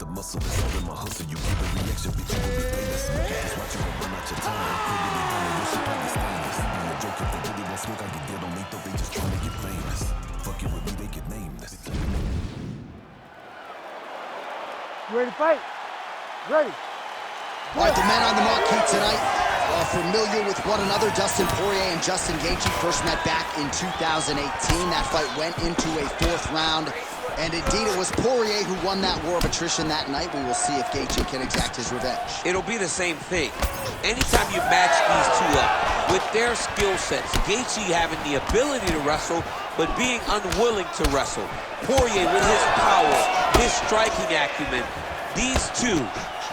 that muscle, it's all in my hustle. You give a reaction, bitch, you will be famous. That's why you gon' run out your time. Put it in your shit like it's stainless. Be a joke if they really want smoke, I get dead on they thought they just trying to get famous. Fuck it with me, they get nameless. You ready to fight? Ready. All right, the men on the marquee tonight are familiar with one another. Dustin Poirier and Justin Gaethje first met back in 2018. That fight went into a 4th round. And indeed, it was Poirier who won that war of attrition that night. We will see if Gaethje can exact his revenge. It'll be the same thing. Anytime you match these two up with their skill sets, Gaethje having the ability to wrestle, but being unwilling to wrestle. Poirier with his power, his striking acumen. These two,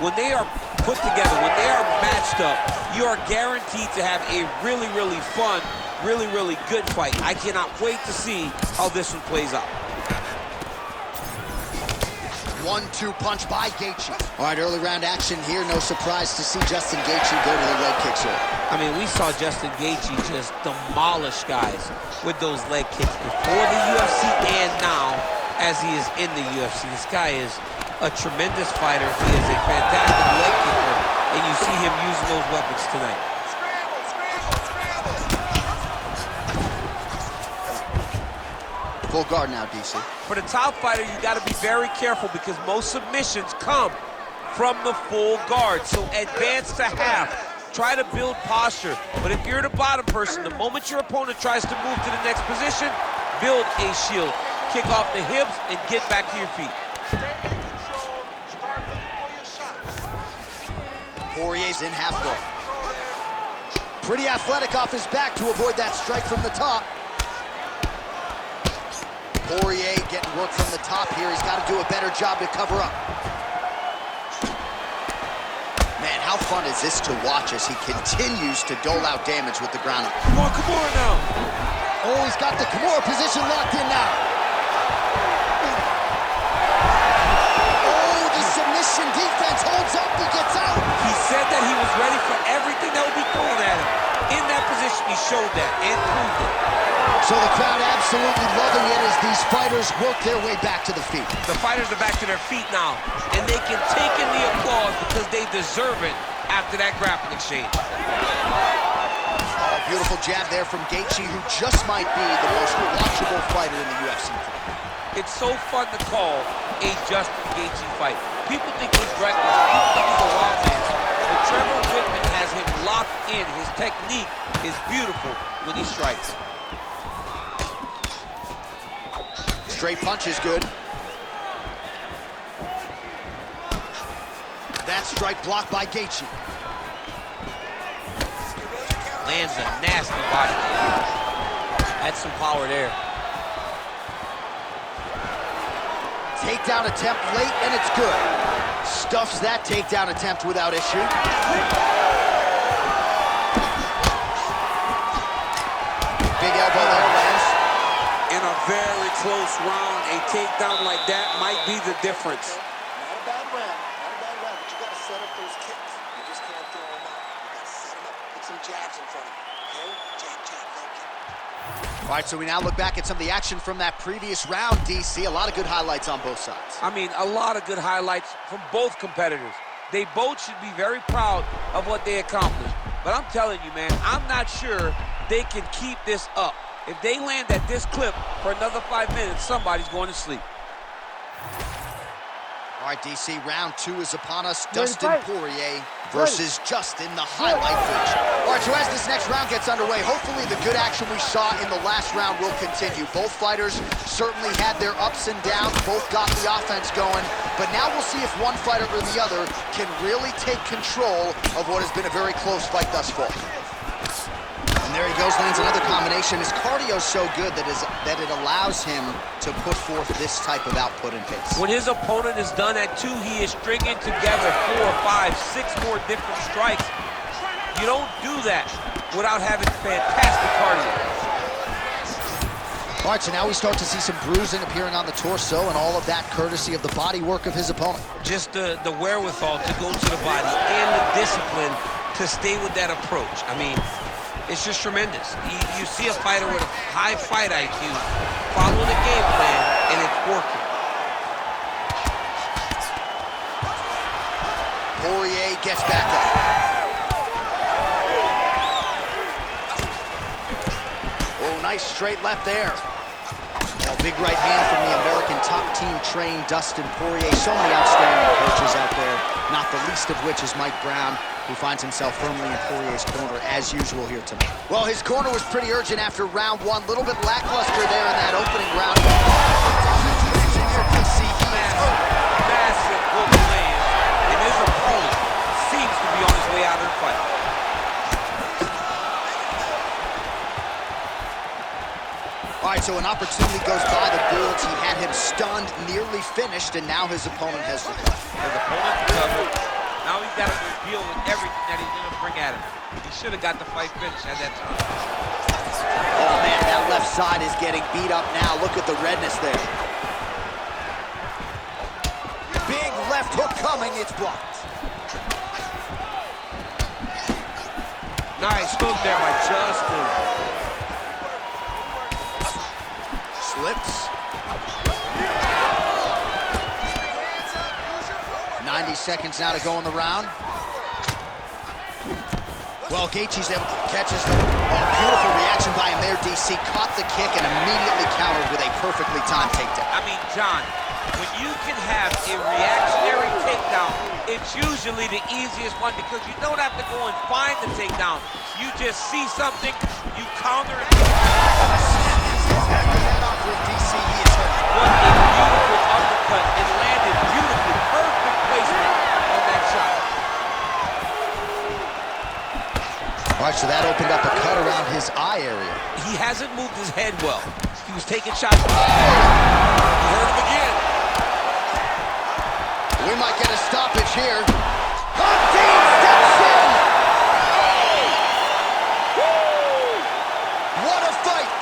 when they are put together, when they are matched up, you are guaranteed to have a really, really fun, really, really good fight. I cannot wait to see how this one plays out. 1-2 punch by Gaethje. All right, early round action here. No surprise to see Justin Gaethje go to the leg kicks here. I mean, we saw Justin Gaethje just demolish guys with those leg kicks before the UFC and now as he is in the UFC. This guy is a tremendous fighter. He is a fantastic leg kicker, and you see him using those weapons tonight. Full guard now, DC. For the top fighter, you got to be very careful because most submissions come from the full guard. So advance to half. Try to build posture. But if you're the bottom person, the moment your opponent tries to move to the next position, build a shield. Kick off the hips and get back to your feet. Poirier's in half guard. Pretty athletic off his back to avoid that strike from the top. Poirier getting work from the top here. He's got to do a better job to cover up. Man, how fun is this to watch as he continues to dole out damage with the ground up. Come on, Kimura now. Oh, he's got the Kimura position locked in now. Oh, the submission defense holds up. He gets out. He said that he was ready for everything that would be thrown at him. In that position, he showed that and proved it. So the crowd absolutely loving it as these fighters work their way back to the feet. The fighters are back to their feet now, and they can take in the applause because they deserve it after that grappling exchange. Oh, beautiful jab there from Gaethje, who just might be the most watchable fighter in the UFC. It's so fun to call a Justin Gaethje fight. People think he's reckless, people think he's a wild man, but Trevor Whitman has him locked in. His technique is beautiful when he strikes. Straight punch is good. That strike blocked by Gaethje. Lands a nasty body kick. That's some power there. Takedown attempt late, and it's good. Stuffs that takedown attempt without issue. Big elbow there, lands. In a very close round, a takedown like that might be the difference. Not a bad round, but you got to set up those kicks. You just can't throw them out. You got to set them up, put some jabs in front of you. Okay? Jab, jab, leg kick. All right, so we now look back at some of the action from that previous round, DC. A lot of good highlights on both sides. I mean, a lot of good highlights from both competitors. They both should be very proud of what they accomplished. But I'm telling you, man, I'm not sure they can keep this up. If they land at this clip for another 5 minutes, somebody's going to sleep. All right, DC, round 2 is upon us. Dustin Poirier versus Justin, the highlight feature. All right, so as this next round gets underway, hopefully the good action we saw in the last round will continue. Both fighters certainly had their ups and downs. Both got the offense going. But now we'll see if one fighter or the other can really take control of what has been a very close fight thus far. And there he goes, lands another combination. His cardio's so good that it allows him to put forth this type of output and pace. When his opponent is done at 2, he is stringing together 4, 5, 6 more different strikes. You don't do that without having fantastic cardio. All right, so now we start to see some bruising appearing on the torso, and all of that courtesy of the body work of his opponent. Just the wherewithal to go to the body and the discipline to stay with that approach. I mean, it's just tremendous. You see a fighter with a high fight IQ following the game plan, and it's working. Poirier gets back up. Oh, nice straight left there. A big right hand from the American top team trained Dustin Poirier. So many outstanding coaches out there, not the least of which is Mike Brown, who finds himself firmly in Poirier's corner as usual here tonight. Well, his corner was pretty urgent after round one. A little bit lackluster there in that opening round. Massive hook lands, and his opponent seems to be on his way out of the fight. All right, so an opportunity goes by the Goulds. He had him stunned, nearly finished, and now his opponent has recovered. His opponent recovered. Now he's got to deal with everything that he's going to bring at him. He should have got the fight finished at that time. Oh, man, that left side is getting beat up now. Look at the redness there. Big left hook coming. It's blocked. Nice hook there by Justin. Slips. 90 seconds now to go in the round. Well, Gaethje's able to catches the beautiful reaction by him there, DC. Caught the kick and immediately countered with a perfectly timed takedown. I mean, John, when you can have a reactionary takedown, it's usually the easiest one because you don't have to go and find the takedown. You just see something, you counter it. With DC, he is hurt. What a beautiful uppercut. It landed beautifully. Perfect placement on that shot. All right, so that opened up a cut around his eye area. He hasn't moved his head well. He was taking shots. He hurt him again. We might get a stoppage here. Dean steps in. What a fight.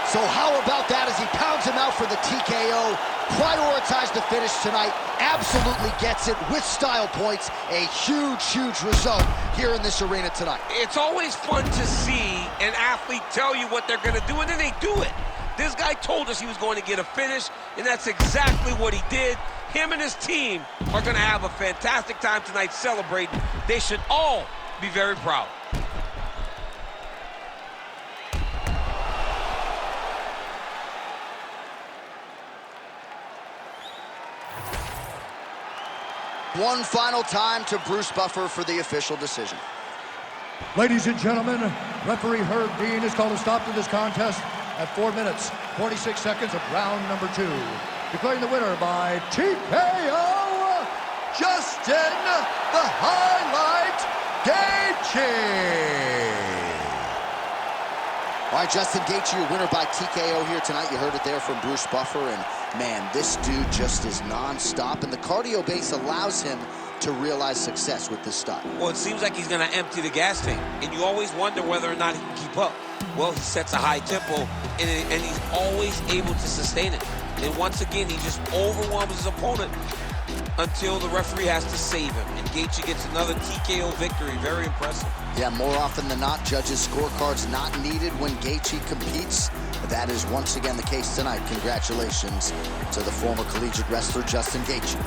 So how about that as he pounds him out for the TKO? Prioritized the finish tonight. Absolutely gets it with style points. A huge, huge result here in this arena tonight. It's always fun to see an athlete tell you what they're going to do, and then they do it. This guy told us he was going to get a finish, and that's exactly what he did. Him and his team are going to have a fantastic time tonight celebrating. They should all be very proud. One final time to Bruce Buffer for the official decision. Ladies and gentlemen, referee Herb Dean has called a stop to this contest at 4 minutes, 46 seconds of round number 2. Declaring the winner by TKO, Justin the Highlight Gaethje. All right, Justin Gaethje, your winner by TKO here tonight. You heard it there from Bruce Buffer, and man, this dude just is non-stop, and the cardio base allows him to realize success with this style. Well, it seems like he's going to empty the gas tank, and you always wonder whether or not he can keep up. Well, he sets a high tempo, and he's always able to sustain it. And once again, he just overwhelms his opponent until the referee has to save him. And Gaethje gets another TKO victory. Very impressive. Yeah, more often than not, judges' scorecards not needed when Gaethje competes. That is once again the case tonight. Congratulations to the former collegiate wrestler, Justin Gaethje.